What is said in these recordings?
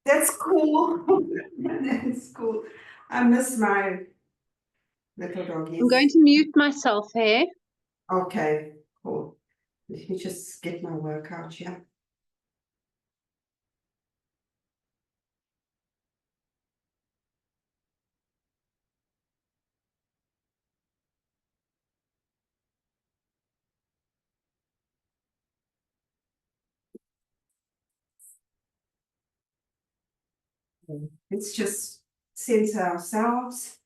That's cool. That's cool. I miss my little doggies. I'm going to mute myself here. Okay, cool. Let me just get my workout here. Let's just center ourselves.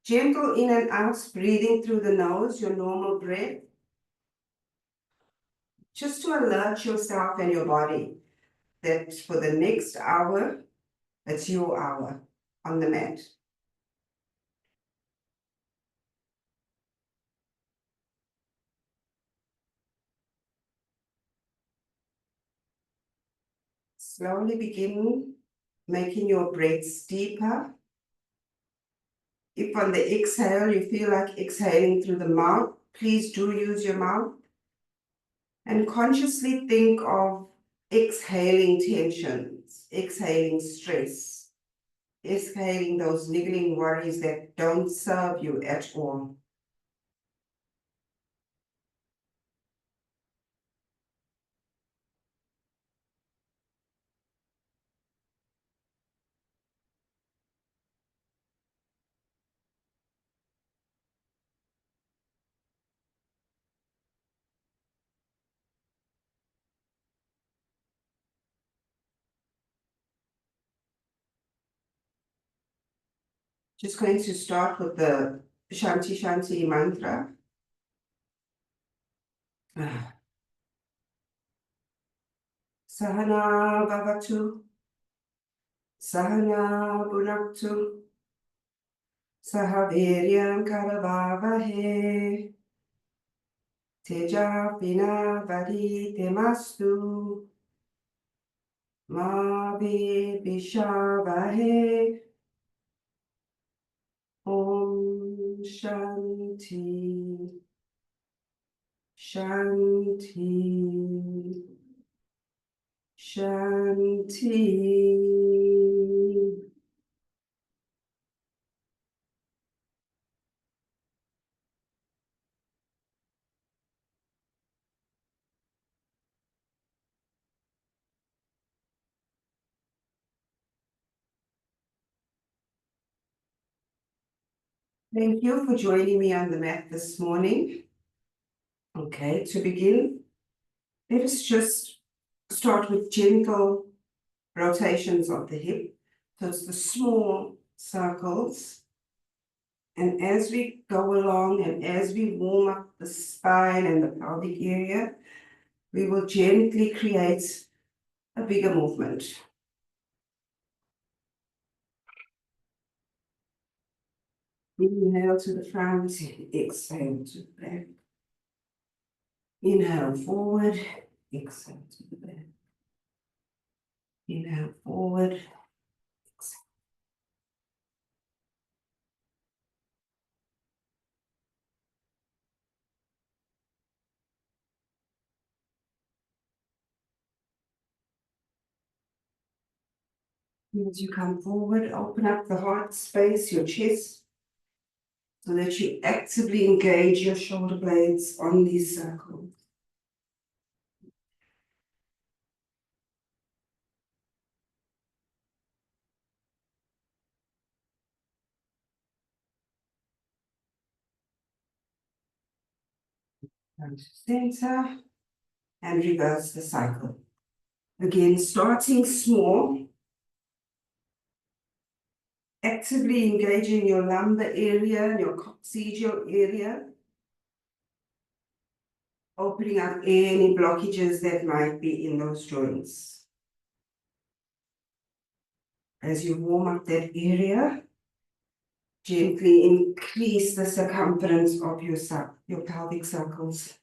Gentle in and out, breathing through the nose, your normal breath. Just to alert yourself and your body that for the next hour, it's your hour on the mat. Slowly begin making your breaths deeper. If on the exhale you feel like exhaling through the mouth, please do use your mouth. And consciously think of exhaling tensions, exhaling stress, exhaling those niggling worries that don't serve you at all. Just going to start with the Shanti Shanti mantra. Sahana Bhavatu, Sahana Bhunaktu, Sahaviryam Karavavahe, Teja Vina Vaditemastu, Ma Vishavavahe, Om Shanti, Shanti, Shanti. Thank you for joining me on the mat this morning. Okay, to begin, let us just start with gentle rotations of the hip. So it's the small circles. And as we go along and as we warm up the spine and the pelvic area, we will gently create a bigger movement. Inhale to the front, exhale to the back. Inhale forward, exhale to the back. Inhale forward, exhale. As you come forward, open up the heart space, your chest, so that you actively engage your shoulder blades on these circles. Come to center and reverse the cycle. Again, starting small, actively engaging your lumbar area and your coccygeal area, opening up any blockages that might be in those joints. As you warm up that area, gently increase the circumference of your pelvic circles.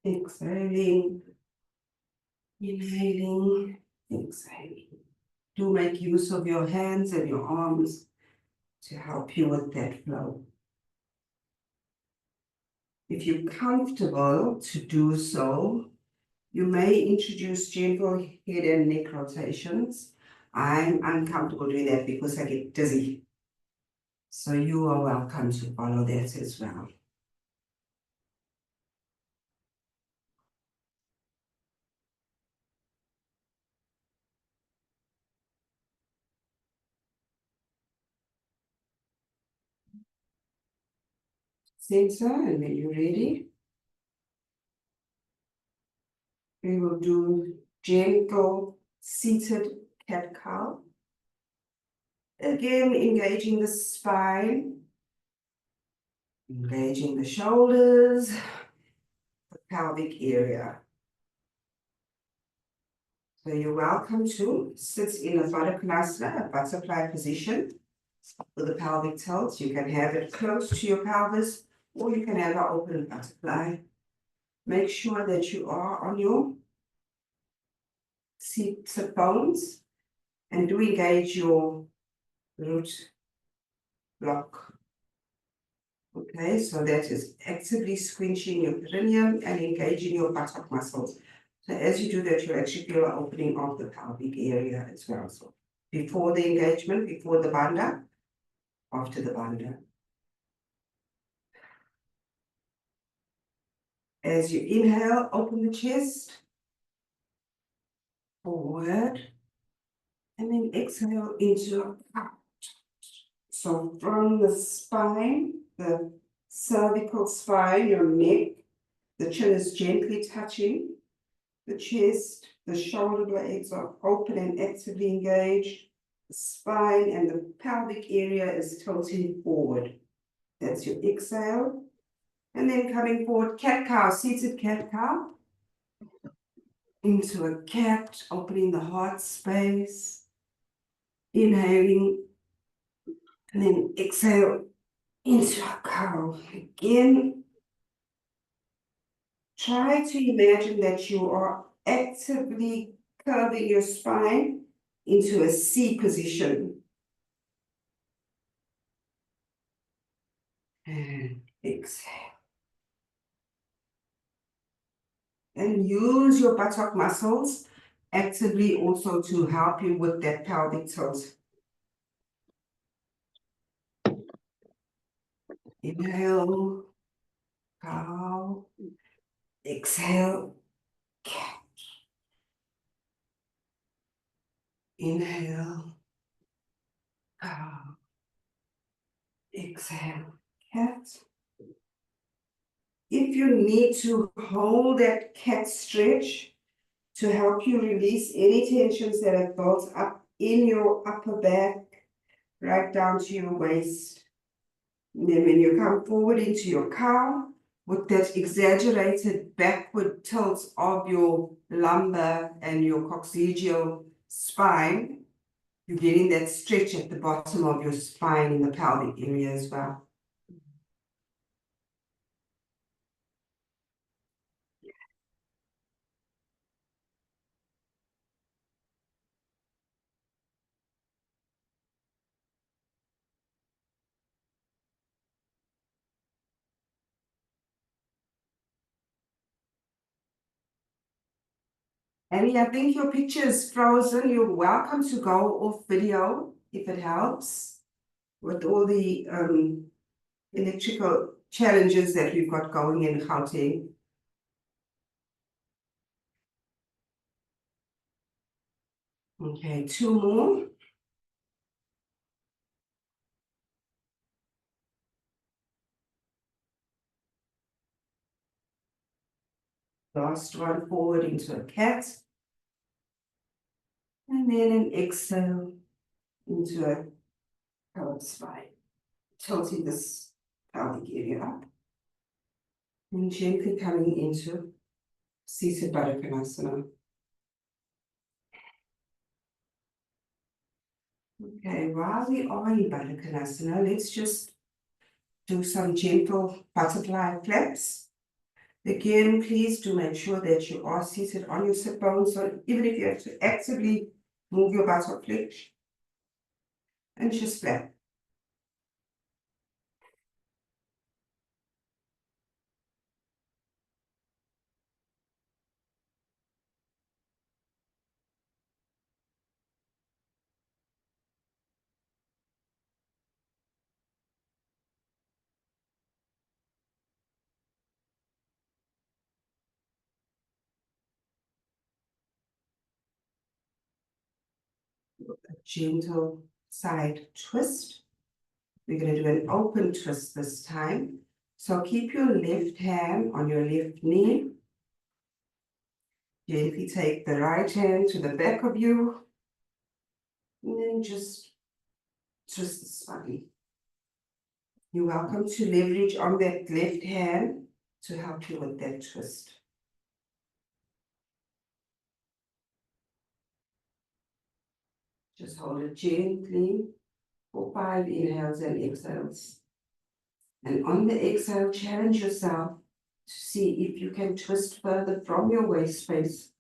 Exhaling, inhaling, exhaling. Do make use of your hands and your arms to help you with that flow. If you're comfortable to do so, you may introduce gentle head and neck rotations. I'm uncomfortable doing that because I get dizzy. So you are welcome to follow that as well. Center, and when you're ready, we will do gentle seated cat-cow. Again, engaging the spine, engaging the shoulders, the pelvic area. So you're welcome to sit in a Baddha Konasana, a butterfly position with the pelvic tilt. You can have it close to your pelvis, or you can have an open butterfly. Make sure that you are on your sit bones and do engage your root block. Okay, so that is actively squinching your perineum and engaging your buttock muscles. So as you do that, you'll actually feel an opening of the pelvic area as well. So before the engagement, before the bandha, after the bandha. As you inhale, open the chest, forward, and then exhale into out. So from the spine, the cervical spine, your neck, the chin is gently touching the chest, the shoulder blades are open and actively engaged, the spine and the pelvic area is tilting forward. That's your exhale. And then coming forward, cat-cow, seated cat-cow. Into a cat, opening the heart space. Inhaling, and then exhale into a cow. Again, try to imagine that you are actively curving your spine into a C position. And exhale. And use your buttock muscles actively also to help you with that pelvic tilt. Inhale, cow. Exhale, cat. Inhale, cow. Exhale, cat. If you need to hold that cat stretch to help you release any tensions that have built up in your upper back, right down to your waist. And then when you come forward into your cow, with that exaggerated backward tilt of your lumbar and your coccygeal spine, you're getting that stretch at the bottom of your spine in the pelvic area as well. Annie, I think your picture is frozen. You're welcome to go off video if it helps with all the electrical challenges that we've got going in Gauteng. Okay, two more. Last one, forward into a cat. And then an exhale into a pelvic spine. Tilting this pelvic area up. And gently coming into seated Baddha Konasana. Okay, while we are in Baddha Konasana, let's just do some gentle butterfly flaps. Again, please do make sure that you are seated on your sit bones. So even if you have to actively move your buttock flex and just flap. A gentle side twist. We're going to do an open twist this time. So keep your left hand on your left knee. Gently take the right hand to the back of you. And then just twist the spine. You're welcome to leverage on that left hand to help you with that twist. Just hold it gently for 5 inhales and exhales. And on the exhale, challenge yourself to see if you can twist further from your waist space.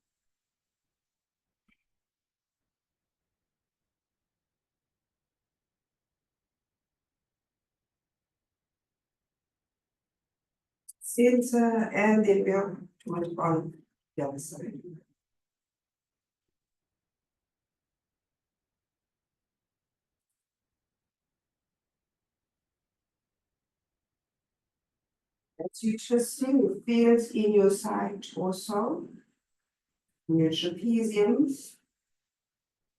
Center, and then we'll move on the other side. As you twisting, you feel it in your side torso, in your trapeziums,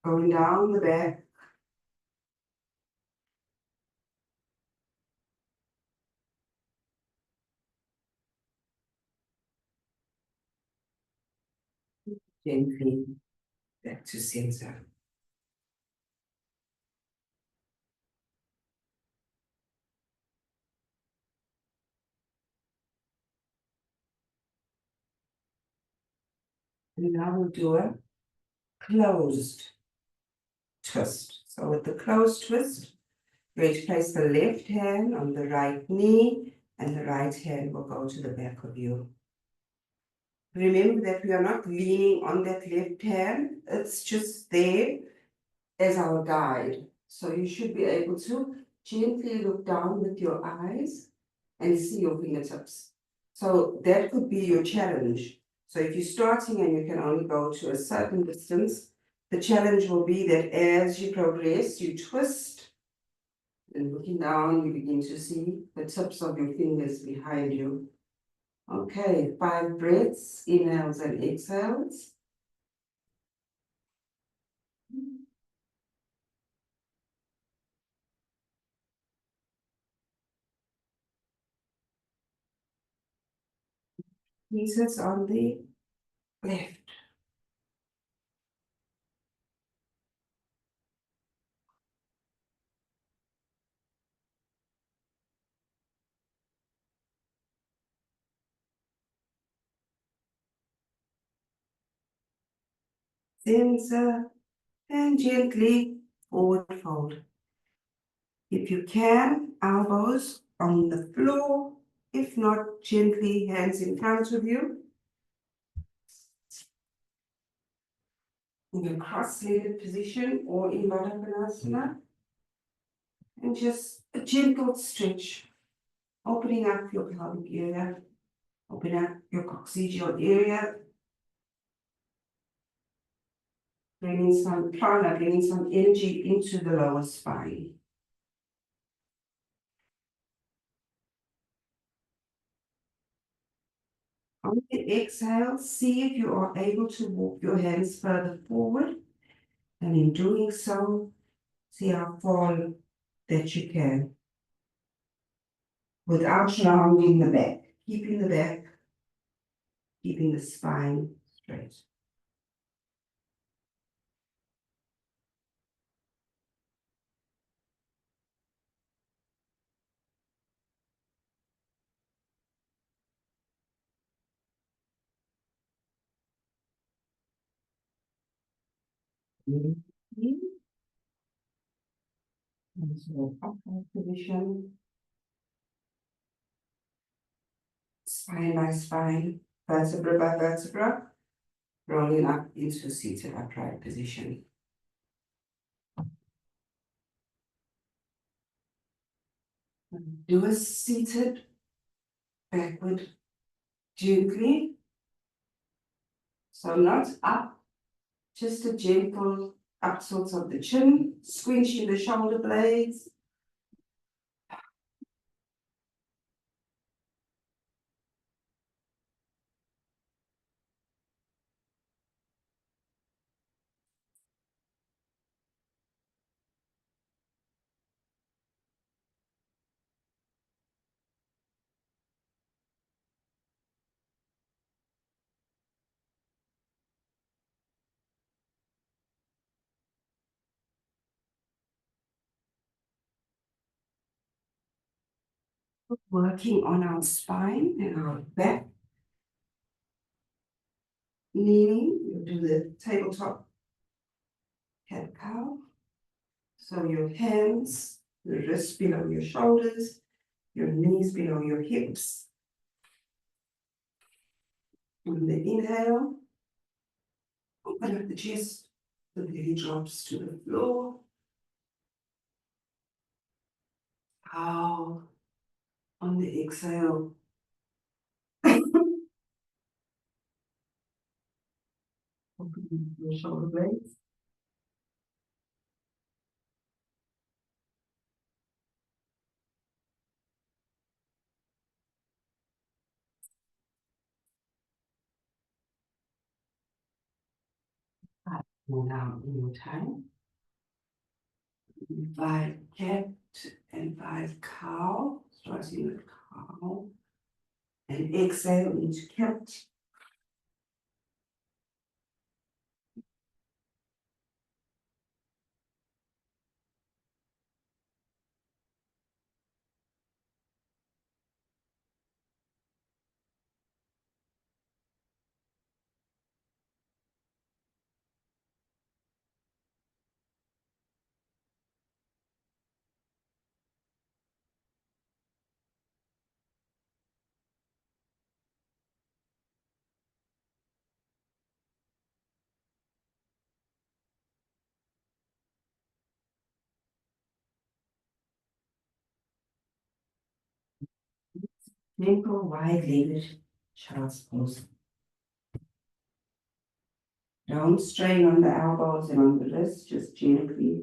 going down the back. Gently back to center. And now we'll do a closed twist. So with the closed twist, you're going to place the left hand on the right knee and the right hand will go to the back of you. Remember that we are not leaning on that left hand, it's just there as our guide. So you should be able to gently look down with your eyes and see your fingertips. So that could be your challenge. So if you're starting and you can only go to a certain distance, the challenge will be that as you progress, you twist, and looking down, you begin to see the tips of your fingers behind you. Okay, 5 breaths, inhales and exhales. Pieces on the left. Center and gently forward fold. If you can, elbows on the floor. If not, gently hands in front of you. In a cross-legged position or in Baddha Konasana. And just a gentle stretch, opening up your pelvic area, open up your coccygeal area, bringing some prana, bringing some energy into the lower spine. On the exhale, see if you are able to walk your hands further forward, and in doing so, see how far that you can, without rounding the back, keeping the back, keeping the spine straight. And so upright position, spine by spine, vertebra by vertebra, rolling up into seated upright position. Do a seated backward gently. So not up, just a gentle up sorts of the chin, squinching the shoulder blades. working on our spine and our back. Kneeling, you'll do the tabletop cat cow. So your hands, the wrists below your shoulders, your knees below your hips. On the inhale, open up the chest, the belly drops to the floor. Out. On the exhale, open your shoulder blades. One out in your time. 5 cat and 5 cow, starting with cow. And exhale into cat. Simple wide-legged child's pose. Don't strain on the elbows and on the wrists, just gently.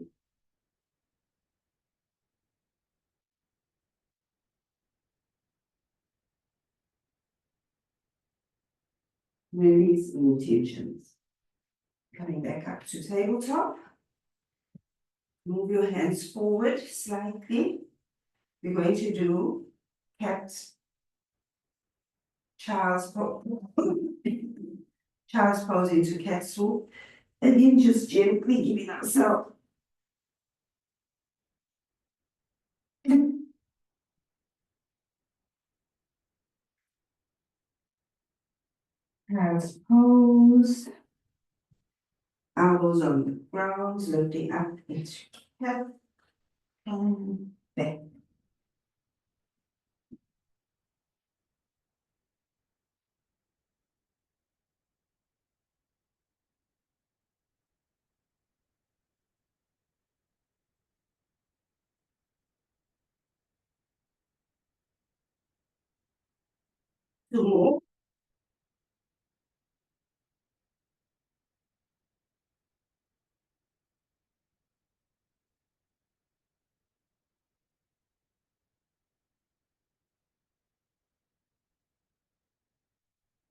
Release any tensions. Coming back up to tabletop. Move your hands forward slightly. We're going to do cat, child's pose, child's pose into cat swoop. And then just gently giving ourselves child's pose. Elbows on the ground, lifting up into cat and back. Two more.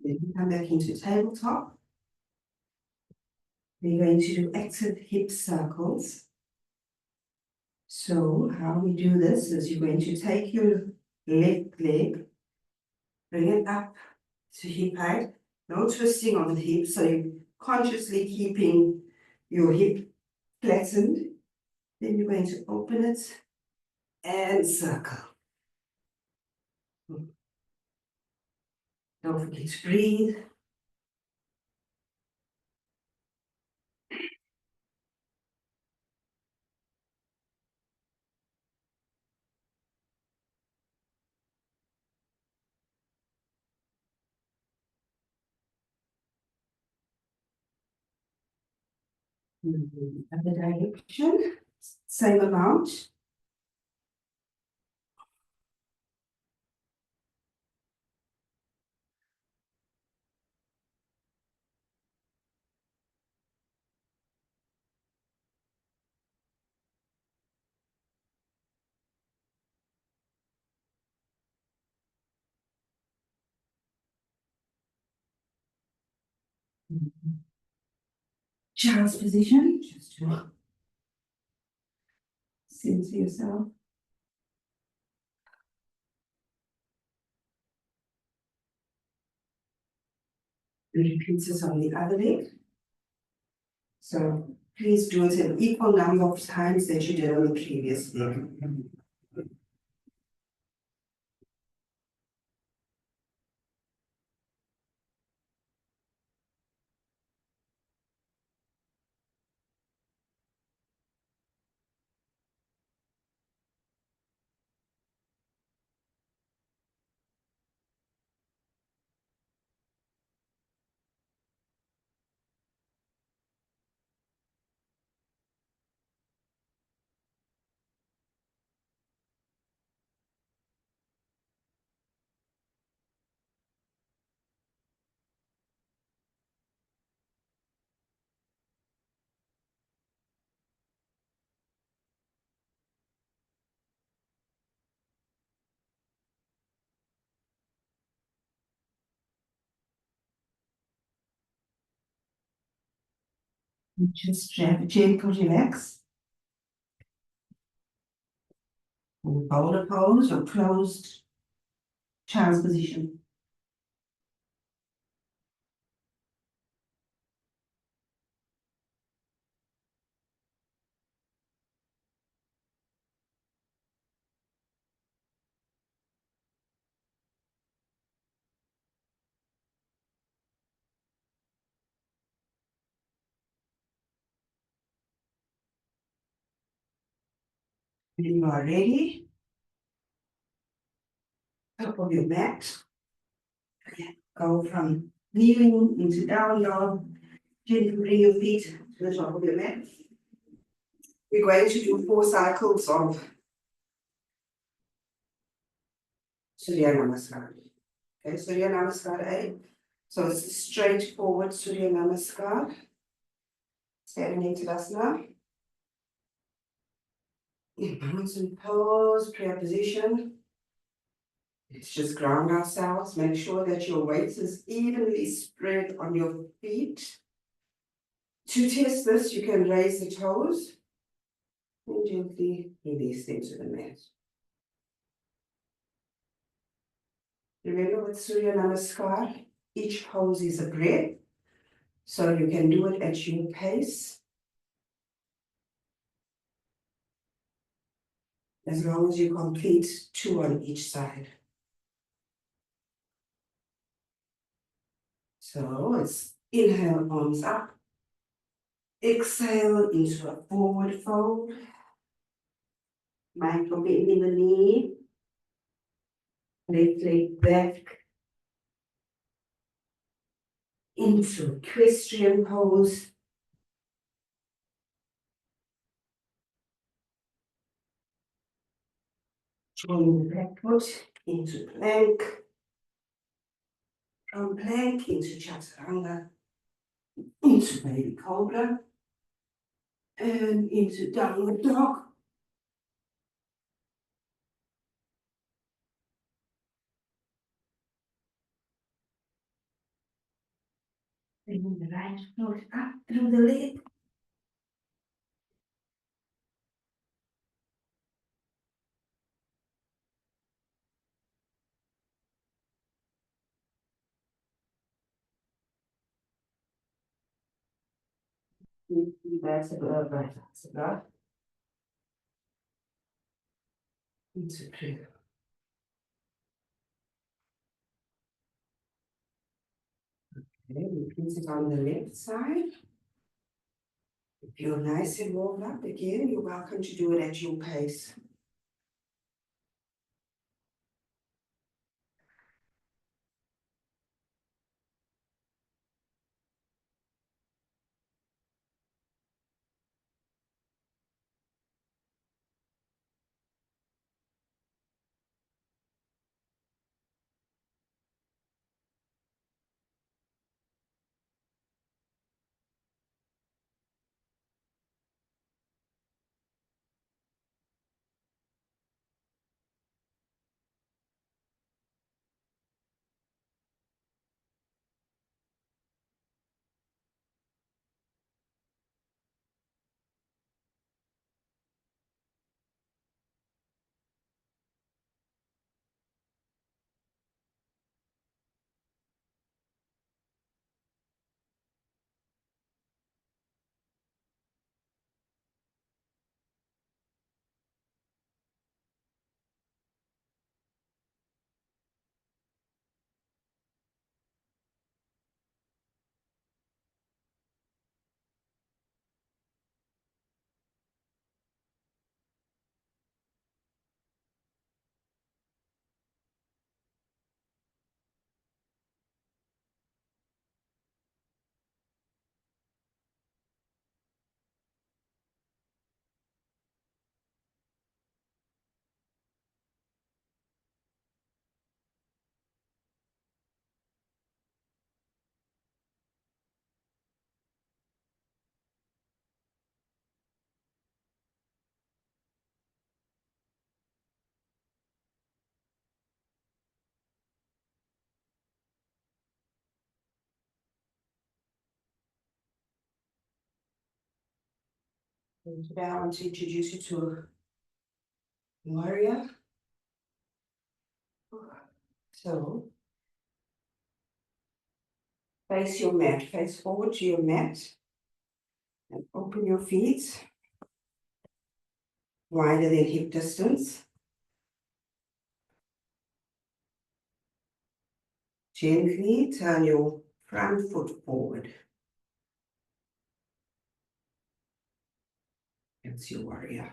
Then we come back into tabletop. We're going to do active hip circles. So how we do this is you're going to take your left leg, bring it up to hip height, no twisting on the hip, so you're consciously keeping your hip flattened. Then you're going to open it and circle. Don't forget to breathe. Other direction, same amount. Child's position, just to center yourself. Repeat it on the other leg. So please do it an equal number of times that you did on the previous leg. Just gentle relax. In boulder pose or closed child's position. When you are ready, top of your mat. Go from kneeling into down dog. Gently bring your feet to the top of your mat. We're going to do 4 cycles of Surya Namaskar. Okay, Surya Namaskar 8. So it's a straightforward Surya Namaskar. Standing into Tadasana. Balance and pose, prayer position. Let's just ground ourselves. Make sure that your weight is evenly spread on your feet. To test this, you can raise the toes and gently release them to the mat. Remember with Surya Namaskar, each pose is a breath, so you can do it at your pace. As long as you complete 2 on each side. So it's inhale, arms up. Exhale into a forward fold. Mindful bending the knee. Left leg back. Into equestrian pose. Join the back foot into plank. From plank into chaturanga. Into baby cobra. And into downward dog. Bring the right foot up through the leg. Vertebra. Into prayer. Okay, repeat it on the left side. If you're nice and warmed up again, you're welcome to do it at your pace. And today I want to introduce you to warrior. So face your mat, face forward to your mat and open your feet wider than hip distance. Gently turn your front foot forward. That's your warrior.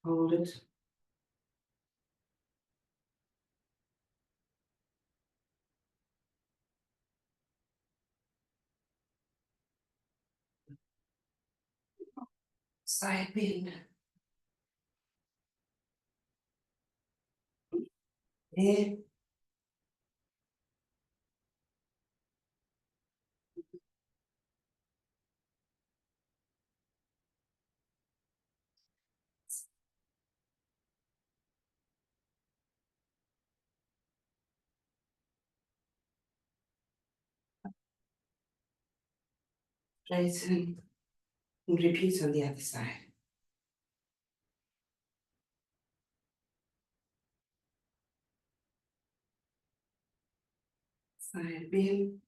Hold it. Side bend. There. Straighten and repeat on the other side. Side bend.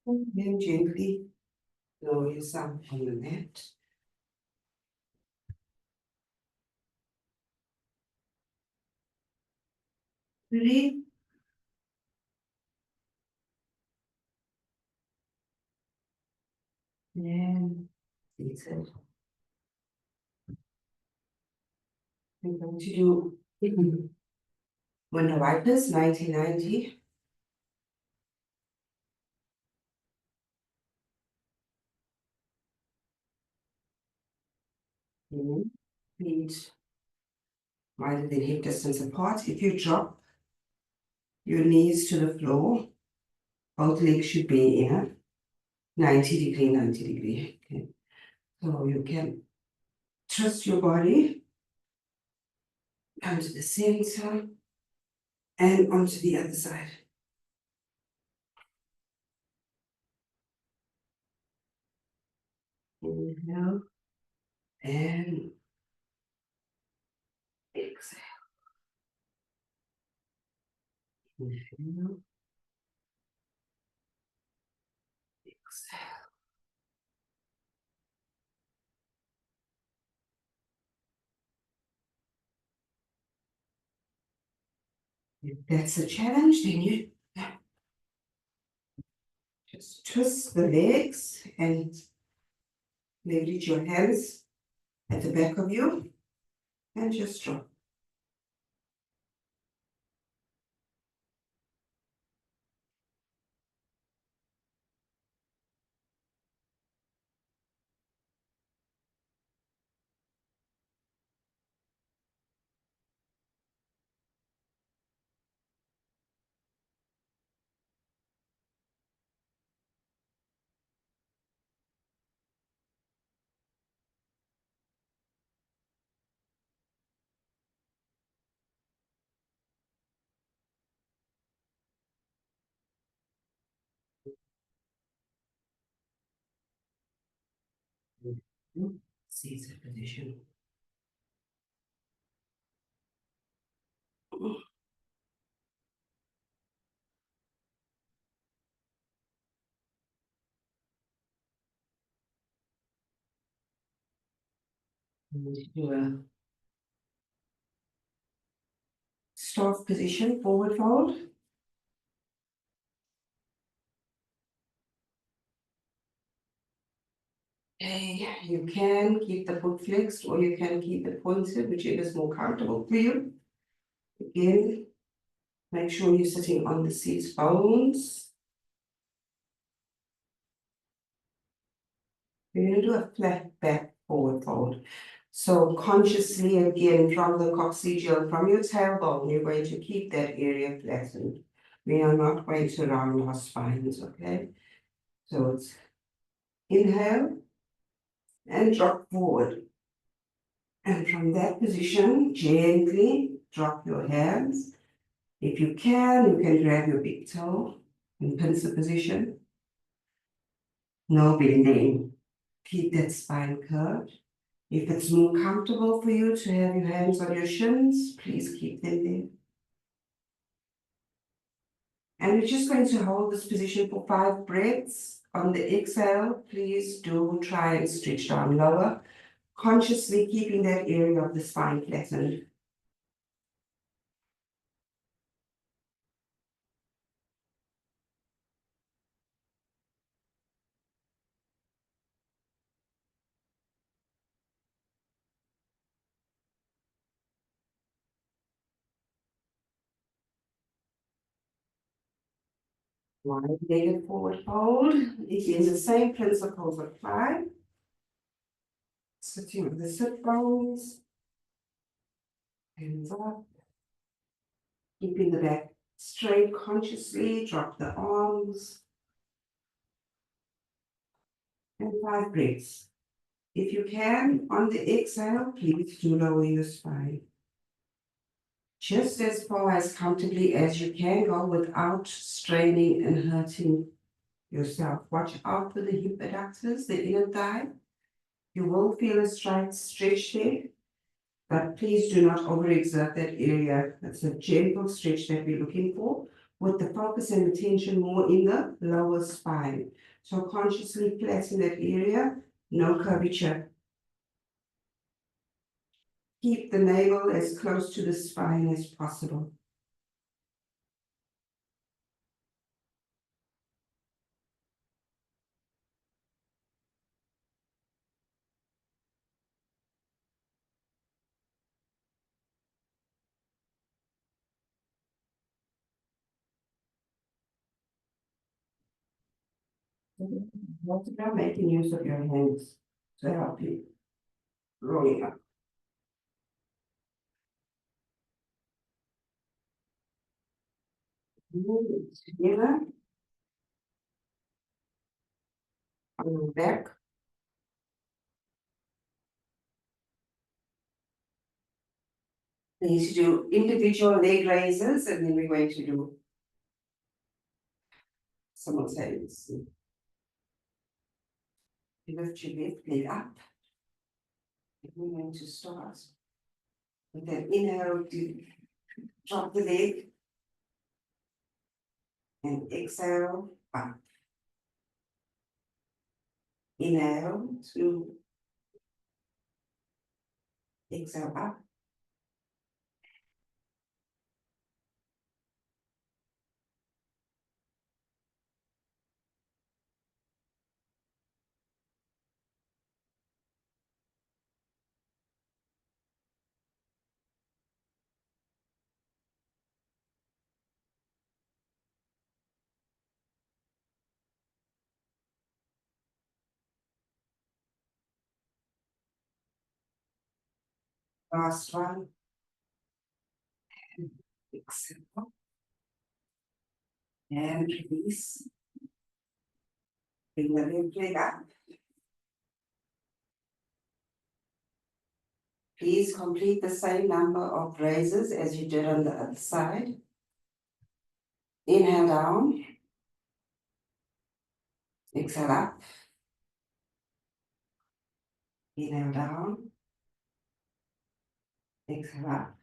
And then gently lower yourself on the mat. Breathe. And that's it. I'm going to do window wipers 1990. Feet wider than hip distance apart. If you drop your knees to the floor, both legs should be in a 90 degree, 90 degree. Okay. So you can twist your body onto the center and onto the other side. Inhale and exhale. Inhale, exhale. If that's a challenge, then you just twist the legs and leverage your hands at the back of you and just drop. Caesar position. Do a staff position, forward fold. Okay, you can keep the foot flexed or you can keep it pointed, whichever is more comfortable for you. Again, Make sure you're sitting on the seat bones. We're going to do a flat back forward fold. So consciously again from the coccygeal, from your tailbone, you're going to keep that area flattened. We are not going to round our spines, okay? So it's inhale and drop forward. And from that position, gently drop your hands. If you can grab your big toe in pincer position. No bending. Keep that spine curved. If it's more comfortable for you to have your hands on your shins, please keep them there. And we're just going to hold this position for 5 breaths. On the exhale, please do try and stretch down lower, consciously keeping that area of the spine flattened. Wide-legged forward fold. Again, the same principles apply. Sitting with the sit bones. Hands up. Keeping the back straight consciously. Drop the arms. And 5 breaths. If you can, on the exhale, please do lower your spine. Just as far as comfortably as you can go without straining and hurting yourself. Watch out for the hip adductors, the inner thigh. You will feel a slight stretch there, but please do not overexert that area. That's a gentle stretch that we're looking for, with the focus and attention more in the lower spine. So consciously flatten that area, no curvature. Keep the navel as close to the spine as possible. What about making use of your hands to help you rolling up? Move it together on the back. We need to do individual leg raises and then we're going to do simultaneously. You lift your left leg up. And we're going to start with an inhale to drop the leg and exhale up. Inhale to exhale up. Last one. Exhale. And release. Bring the left leg up. Please complete the same number of raises as you did on the other side. Inhale down. Exhale up. Inhale down. Exhale up.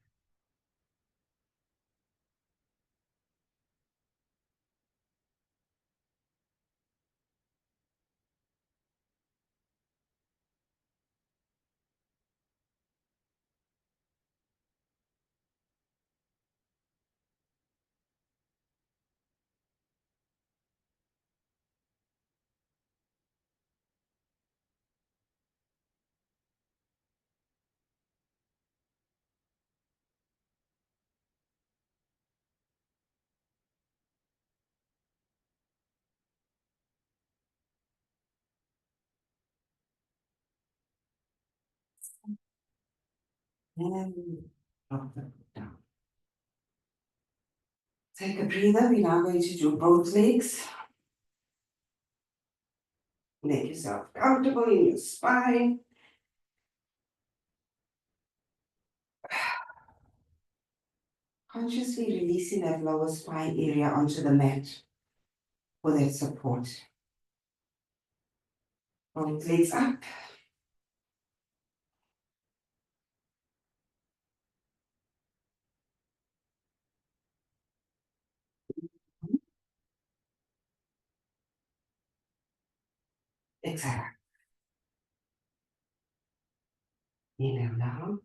And drop the foot down. Take a breather. We're now going to do both legs. Make yourself comfortable in your spine. Consciously releasing that lower spine area onto the mat for that support. Both legs up. Exhale. Inhale down.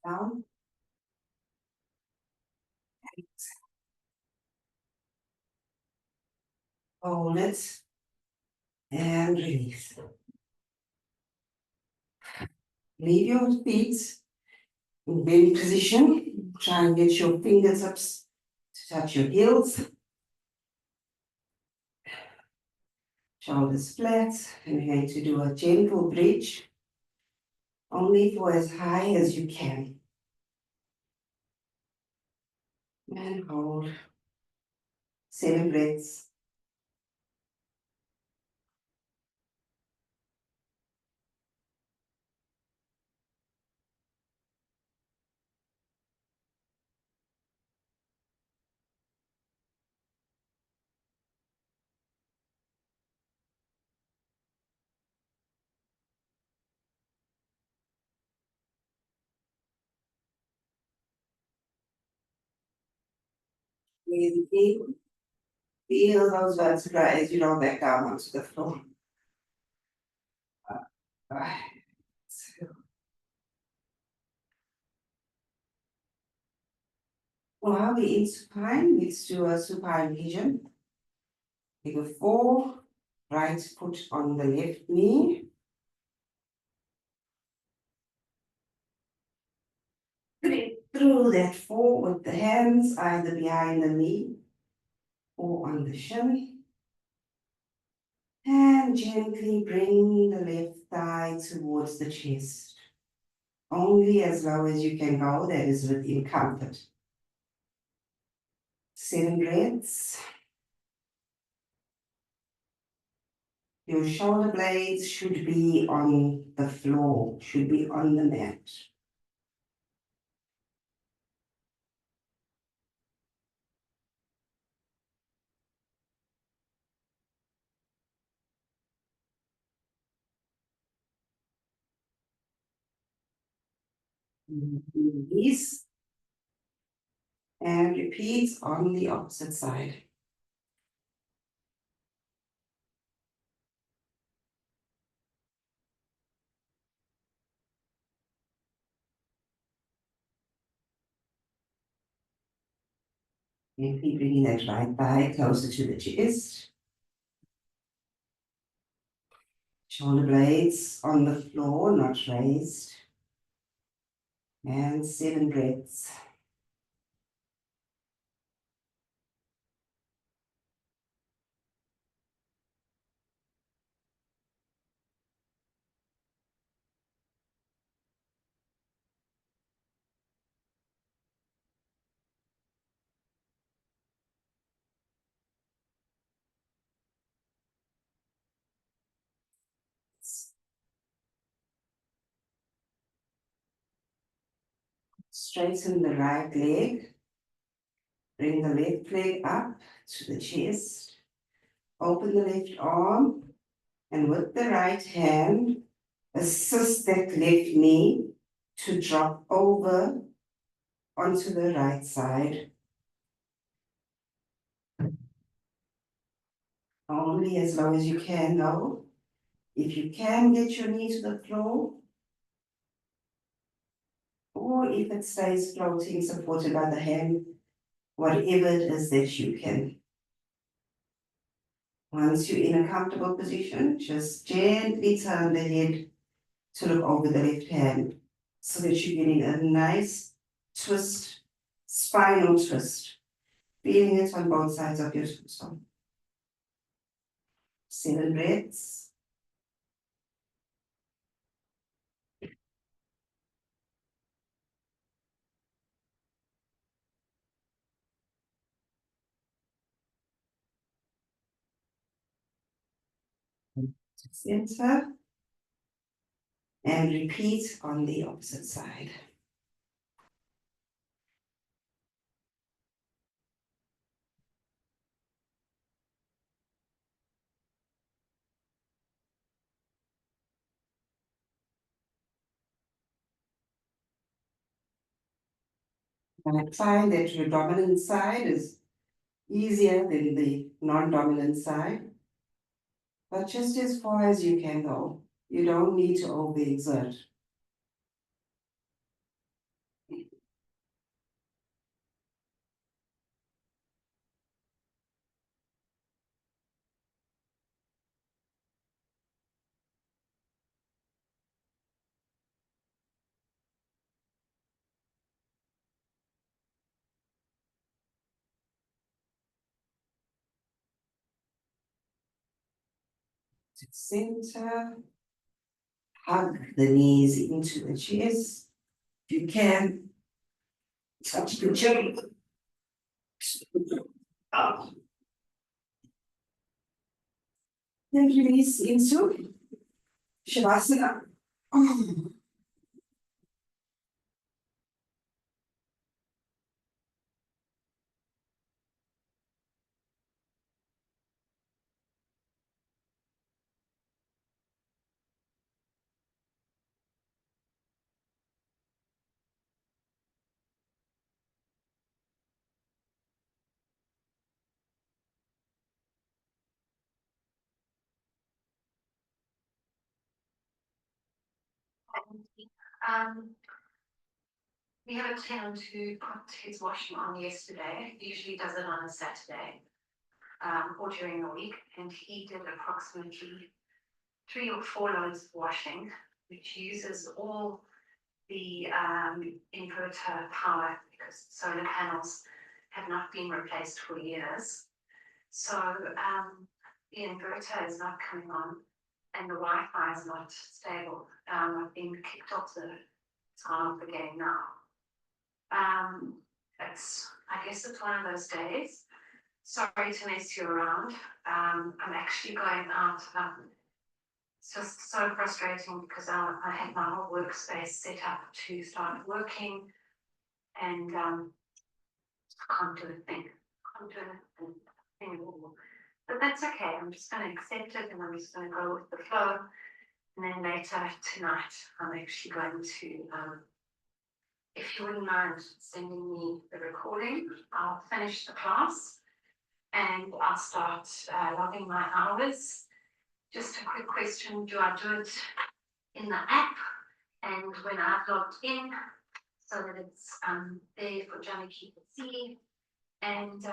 Down. Hold it. And release. Leave your feet in bend position. Try and get your fingertips to touch your heels. Shoulders flat. And we're going to do a gentle bridge. Only for as high as you can. And hold. 7 breaths. Breathe in. Feel those vertebrae as you roll back down onto the floor. Right. While we're in supine, let's do a supine pigeon. Figure 4, right foot on the left knee. Grip through that 4 with the hands either behind the knee or on the shin. And gently bring the left thigh towards the chest. Only as low as you can go, that is within comfort. 7 breaths. Your shoulder blades should be on the floor, should be on the mat. Release. And repeat on the opposite side. Gently bringing that right thigh closer to the chest. Shoulder blades on the floor, not raised. And 7 breaths. Straighten the right leg. Bring the left leg up to the chest. Open the left arm. And with the right hand, assist that left knee to drop over onto the right side. Only as low as you can though. If you can get your knee to the floor, or if it stays floating, supported by the hand, whatever it is that you can. Once you're in a comfortable position, just gently turn the head to look over the left hand so that you're getting a nice twist, spinal twist, feeling it on both sides of your torso. 7 breaths. Center. And repeat on the opposite side. And I find that your dominant side is easier than the non-dominant side. But just as far as you can go, you don't need to overexert. To center, hug the knees into the chest. If you can, touch the chin. Up. Then release into Shavasana. Um, we have a tenant who put his washing on yesterday, usually does it on a Saturday, or during the week, and he did approximately 3 or 4 loads of washing, which uses all the inverter power because solar panels have not been replaced for years. So the inverter is not coming on and the Wi-Fi is not stable. I've been kicked off it's gone off again now. I guess it's one of those days. Sorry to mess you around. I'm actually going out. It's just so frustrating because I had my whole workspace set up to start working and I can't do a thing. Can't do a thing at all. But that's okay. I'm just going to accept it and I'm just going to go with the flow. And then later tonight, I'm actually going to, if you wouldn't mind sending me the recording, I'll finish the class and I'll start logging my hours. Just a quick question, do I do it in the app and when I've logged in so that it's there for Janaki to see and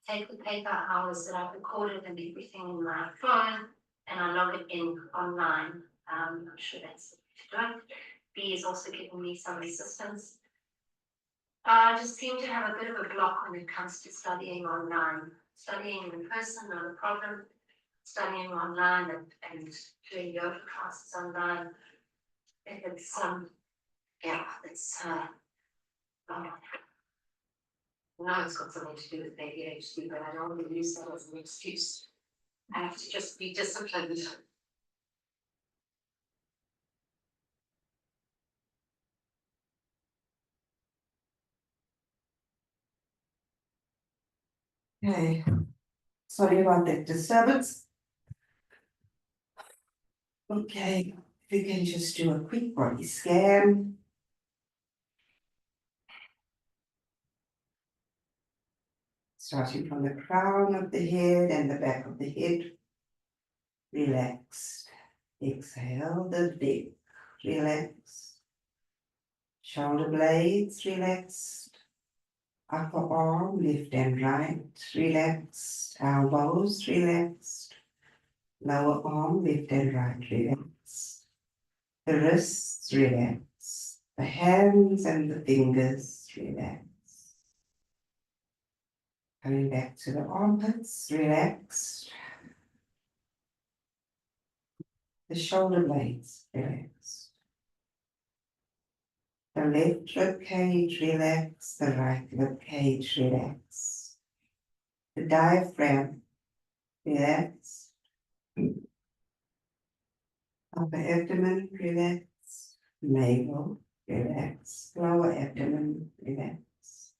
take the paper hours that I've recorded and everything in my phone and I log it in online. I'm sure that's the way to do it. B is also giving me some assistance. I just seem to have a bit of a block when it comes to studying online. Studying in person, not a problem. Studying online and doing yoga classes online. If it's yeah, it's no, it's got something to do with ADHD, but I don't want to use that as an excuse. I have to just be disciplined. Okay, sorry about that disturbance. Okay, We can just do a quick body scan. Starting from the crown of the head and the back of the head. Relaxed. Exhale the neck. Relaxed. Shoulder blades relaxed. Upper arm left and right relaxed. Elbows relaxed. Lower arm left and right relaxed. The wrists relax. The hands and the fingers relax. Coming back to the armpits, relaxed. The shoulder blades relaxed. The left rib cage relaxed. The right rib cage relaxed. The diaphragm relaxed. Upper abdomen relaxed. Navel relaxed. Lower abdomen relaxed.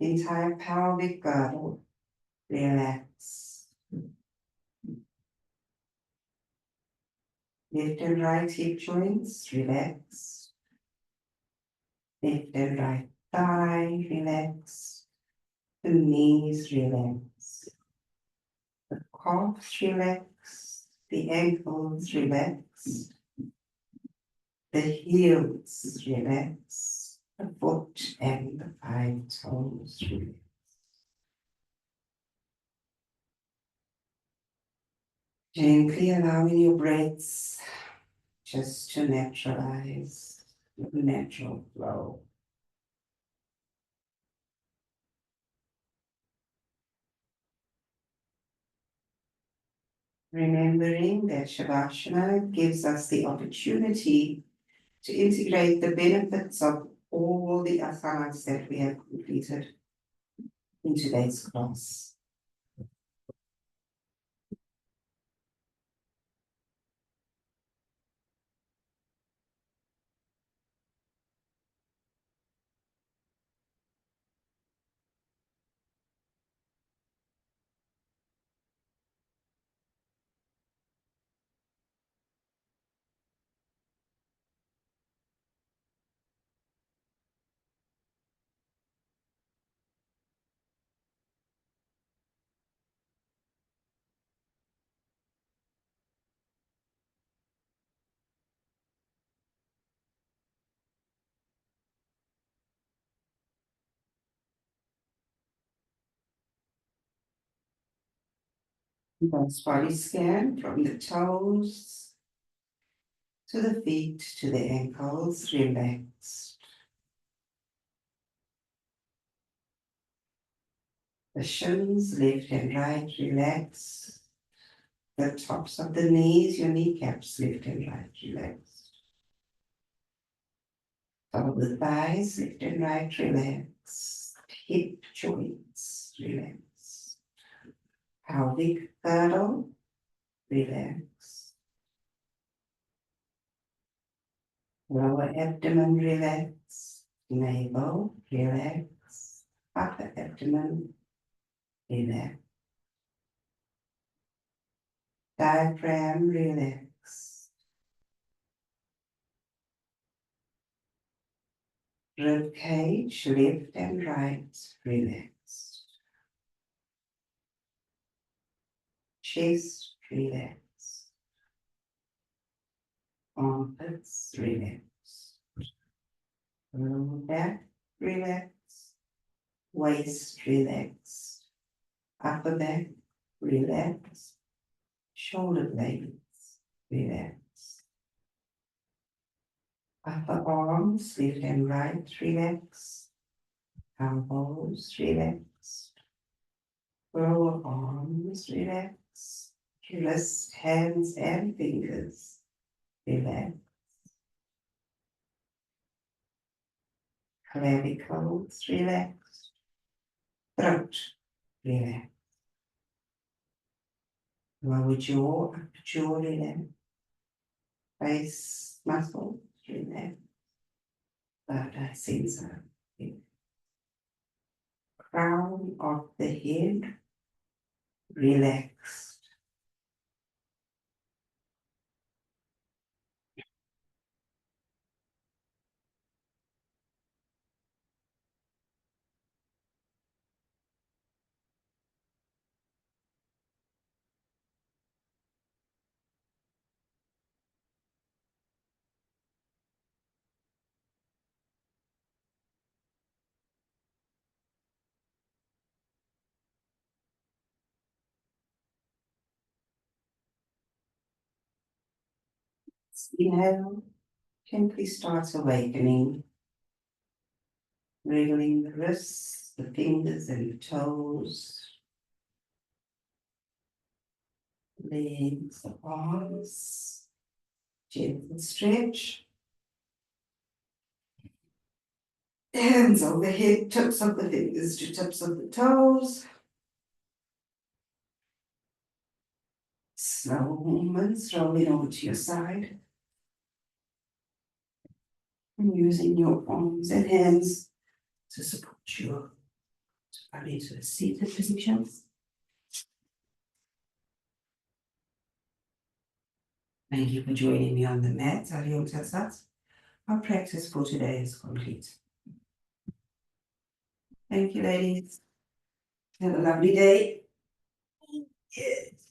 The entire pelvic girdle relaxed. Left and right hip joints relaxed. Left and right thigh relaxed. The knees relaxed. The calves relaxed. The ankles relaxed. The heels relaxed. The foot and the 5 toes relaxed. Gently allowing your breaths just to naturalize the natural flow. Remembering that Shavasana gives us the opportunity to integrate the benefits of all the asanas that we have completed in today's class. Nice body scan from the toes to the feet to the ankles, relaxed. The shins, left and right, relaxed. The tops of the knees, your kneecaps, left and right, relaxed. Top of the thighs, left and right, relaxed. Hip joints, relaxed. Pelvic girdle, relaxed. Lower abdomen, relaxed. Navel, relaxed. Upper abdomen, relaxed. Diaphragm, relaxed. Rib cage, left and right, relaxed. Chest, relaxed. Armpits, relaxed. Lower back, relaxed. Waist, relaxed. Upper back, relaxed. Shoulder blades, relaxed. Upper arms, left and right, relaxed. Elbows, relaxed. Lower arms, relaxed. Wrists, hands and fingers, relaxed. Clavicles, relaxed. Throat, relaxed. Lower jaw, upper jaw, relaxed. Face muscles, relaxed. Third eye sensor, relaxed. Crown of the head, relaxed. Inhale, gently starts awakening. Wriggling the wrists, the fingers and the toes. Legs, the arms. Gentle stretch. Hands overhead, tips of the fingers to tips of the toes. Slow movements, rolling over to your side. And using your arms and hands to support your body to a seated position. Thank you for joining me on the mat, Ariom Tatsat. Our practice for today is complete. Thank you, ladies. Have a lovely day. Yes.